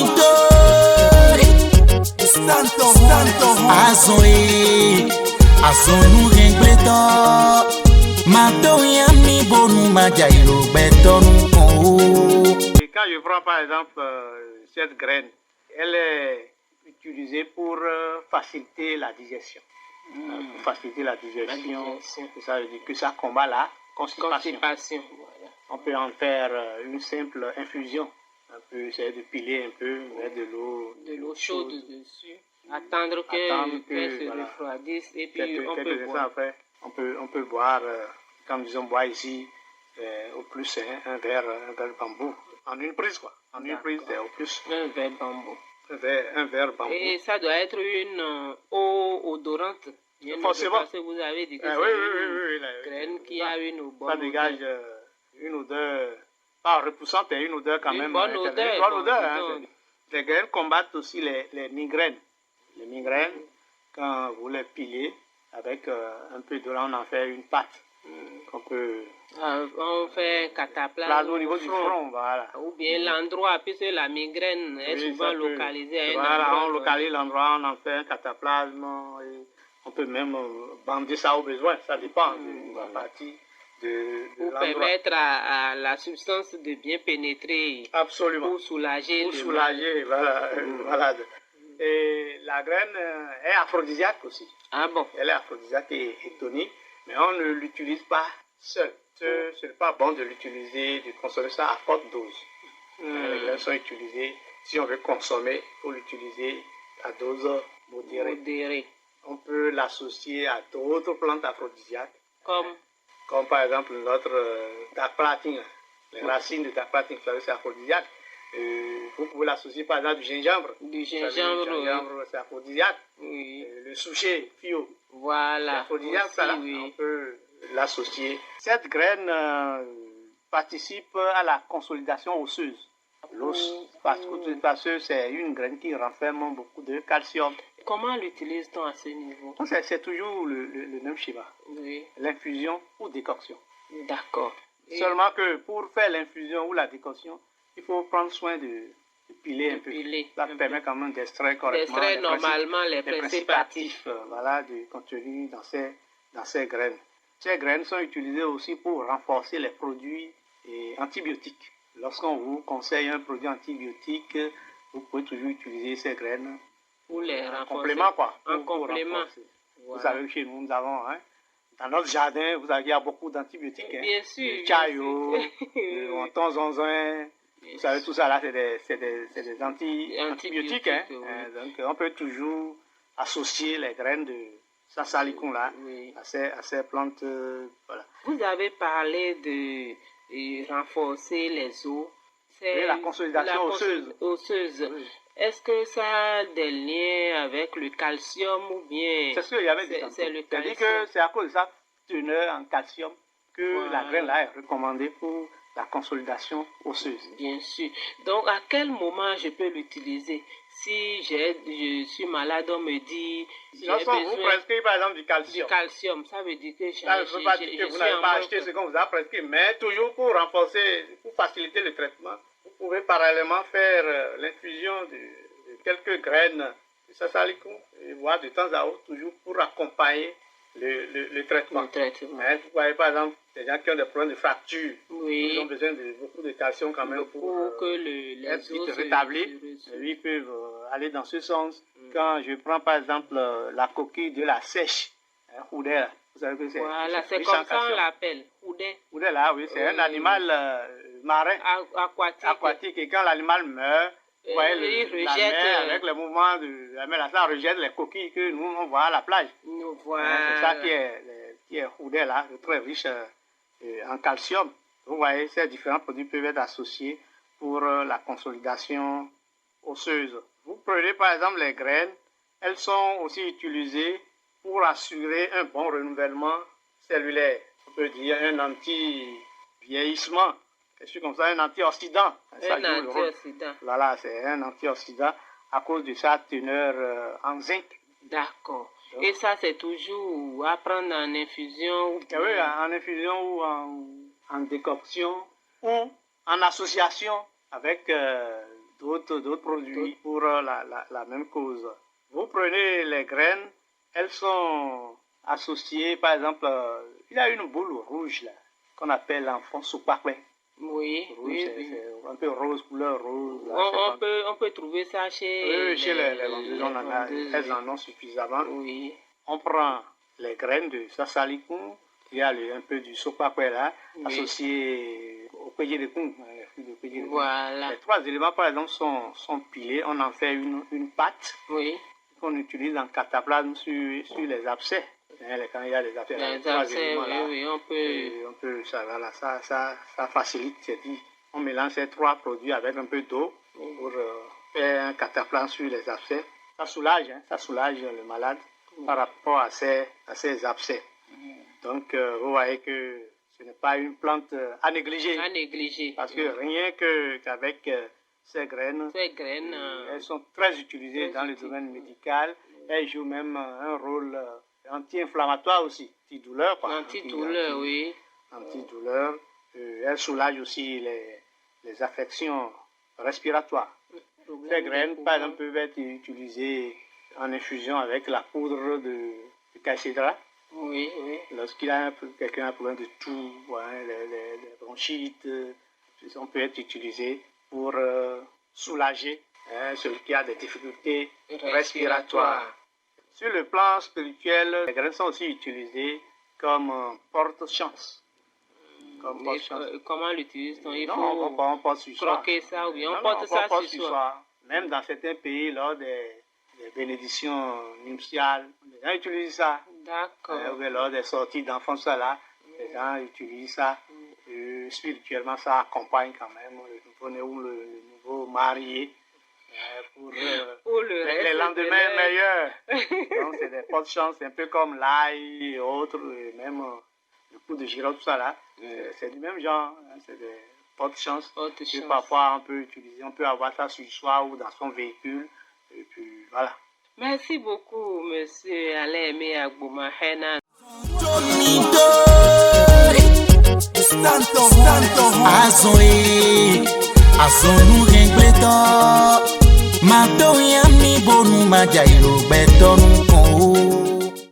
Pintori Azonu gengbeto Mato yami bonu majairo betonu. Et quand je prends par exemple cette graine, elle est utilisée pour faciliter la digestion. Pour faciliter la digestion. Ça veut dire que ça combat la constipation. Voilà. On peut en faire une simple infusion. On peut essayer de piler un peu, mettre de l'eau chaude dessus. Attendre que se refroidisse et puis on peut boire. Après, on peut boire, comme disons boire ici, au plus un verre bambou. En une prise quoi. En une prise au plus. Un verre bambou. Un verre bambou. Et ça doit être une eau odorante. Forcément. Parce que vous avez dit que c'est une graine qui a une bonne odeur. Ça dégage une odeur, pas repoussante, mais une odeur quand même. Une bonne odeur. Une bonne odeur. Les graines combattent aussi les migraines. Les migraines, quand vous les pilez, avec un peu d'eau, on en fait une pâte. On peut... on fait cataplasme au niveau du front, voilà. Ou bien l'endroit, puisque la migraine est souvent localisée à un endroit. Voilà, on localise l'endroit, on en fait un cataplasme. Et on peut même bander ça au besoin, ça dépend de la partie de pour permettre à la substance de bien pénétrer. Absolument. Pour soulager malade. Et la graine est aphrodisiaque aussi. Ah bon? Elle est aphrodisiaque et tonique, mais on ne l'utilise pas seul. Ce n'est pas bon de l'utiliser, de consommer ça à forte dose. Les graines sont utilisées, si on veut consommer, il faut l'utiliser à dose modérée. On peut l'associer à d'autres plantes aphrodisiaques. Comme par exemple notre dacplatin. Les racines de dacplatin, vous savez, c'est aphrodisiaque. Vous pouvez l'associer par exemple du gingembre. Du gingembre, c'est aphrodisiaque. Oui. Le souchet, fio. Voilà. C'est aphrodisiaque, aussi, ça, oui. on peut l'associer. Cette graine participe à la consolidation osseuse. L'os, parce que c'est une graine qui renferme beaucoup de calcium. Comment l'utilise-t-on à ce niveau? C'est toujours le même schéma. Oui. L'infusion ou décoction. D'accord. Seulement que pour faire l'infusion ou la décoction, il faut prendre soin de piler un peu. Ça permet quand même d'extraire correctement les principes actifs contenus dans ces graines. Ces graines sont utilisées aussi pour renforcer les produits antibiotiques. Lorsqu'on vous conseille un produit antibiotique, vous pouvez toujours utiliser ces graines pour les renforcer. Complément quoi. En complément. Voilà. Vous savez que chez nous, nous avons, dans notre jardin, il y a beaucoup d'antibiotiques. Bien sûr. Le chayo, le wonton zonzon. Vous savez, tout ça là, c'est des antibiotiques. Donc, on peut toujours associer les graines de sasalicon là à ces plantes. Voilà. Vous avez parlé de renforcer les os. Oui, la consolidation osseuse. Oui. Est-ce que ça a des liens avec le calcium ou bien... C'est ce qu'il y avait dit. C'est le calcium. C'est-à-dire que c'est à cause de sa teneur en calcium que la graine là est recommandée pour la consolidation osseuse. Bien sûr. Donc, à quel moment je peux l'utiliser? Si je suis malade, on me dit... Vous prescrivez par exemple du calcium. Du calcium, ça veut dire que ça ne veut pas dire que vous n'avez pas acheté ce qu'on vous a prescrit, mais toujours pour renforcer, pour faciliter le traitement, vous pouvez parallèlement faire l'infusion de quelques graines de sasalicon et voir de temps à autre, toujours pour accompagner le traitement. Vous voyez par exemple des gens qui ont des problèmes de fracture, ils ont besoin de beaucoup de calcium quand même pour que les os se rétablir. Ils peuvent aller dans ce sens. Quand je prends par exemple la coquille de la sèche, houdé, vous savez que c'est. Voilà, c'est comme ça on l'appelle, houdé. Houdé là, oui, c'est un animal marin, aquatique. Et quand l'animal meurt, vous voyez la mer, avec le mouvement de la mer, ça rejette les coquilles que nous on voit à la plage. C'est ça qui est houdé là, très riche en calcium. Vous voyez, ces différents produits peuvent être associés pour la consolidation osseuse. Vous prenez par exemple les graines, elles sont aussi utilisées pour assurer un bon renouvellement cellulaire. On peut dire un anti-vieillissement, quelque chose comme ça, un antioxydant. Un antioxydant. Voilà, c'est un antioxydant à cause de sa teneur en zinc. D'accord. Et ça, c'est toujours à prendre en infusion? Oui, en infusion ou en décoction ou en association avec d'autres produits pour la même cause. Vous prenez les graines, elles sont associées, par exemple, il y a une boule rouge là, qu'on appelle l'enfant soupapé. Oui, rouge, oui. C'est un peu rose, couleur rose. Là, on peut trouver ça chez les vendeuses, elles en ont suffisamment. Oui. On prend les graines de sasalicum, il y a un peu du sopapé là, associé au pédier de coum. Voilà. Les 3 éléments, par exemple, sont pilés, on en fait une pâte qu'on utilise en cataplasme sur les abcès. Quand il y a des abcès, on peut ça facilite, c'est dit. On mélange ces 3 produits avec un peu d'eau pour faire un cataplasme sur les abcès. Ça soulage le malade par rapport à ces abcès. Donc, vous voyez que ce n'est pas une plante à négliger. Parce que rien qu'avec ces graines, elles sont très utilisées dans le domaine médical. Elles jouent même un rôle anti-inflammatoire aussi, antidouleur. Antidouleur, oui. Antidouleur. Elles soulagent aussi les affections respiratoires. Ces graines, par exemple, peuvent être utilisées en infusion avec la poudre de cachédra. Oui. Lorsqu'il quelqu'un a un problème de toux, les bronchites, on peut être utilisé pour soulager celui qui a des difficultés respiratoires. Sur le plan spirituel, les graines sont aussi utilisées comme porte-chance. Comment l'utilise-t-on? On porte sur soi. Croquer ça ou bien on porte ça sur soi. Même dans certains pays, lors des bénédictions nuptiales, les gens utilisent ça. D'accord. Lors des sorties d'enfants, les gens utilisent ça. Spirituellement, ça accompagne quand même le nouveau marié pour les lendemains meilleurs. Donc, c'est des porte-chance, un peu comme l'ail et autres, et même le coup de girofle, tout ça là. C'est du même genre. C'est des porte-chance que parfois on peut utiliser. On peut avoir ça sur soi ou dans son véhicule. Et puis voilà. Merci beaucoup, monsieur Alain Aimé Agbouma Henan. Azonu gengbeto, mato yami bonu majairo betonu kon.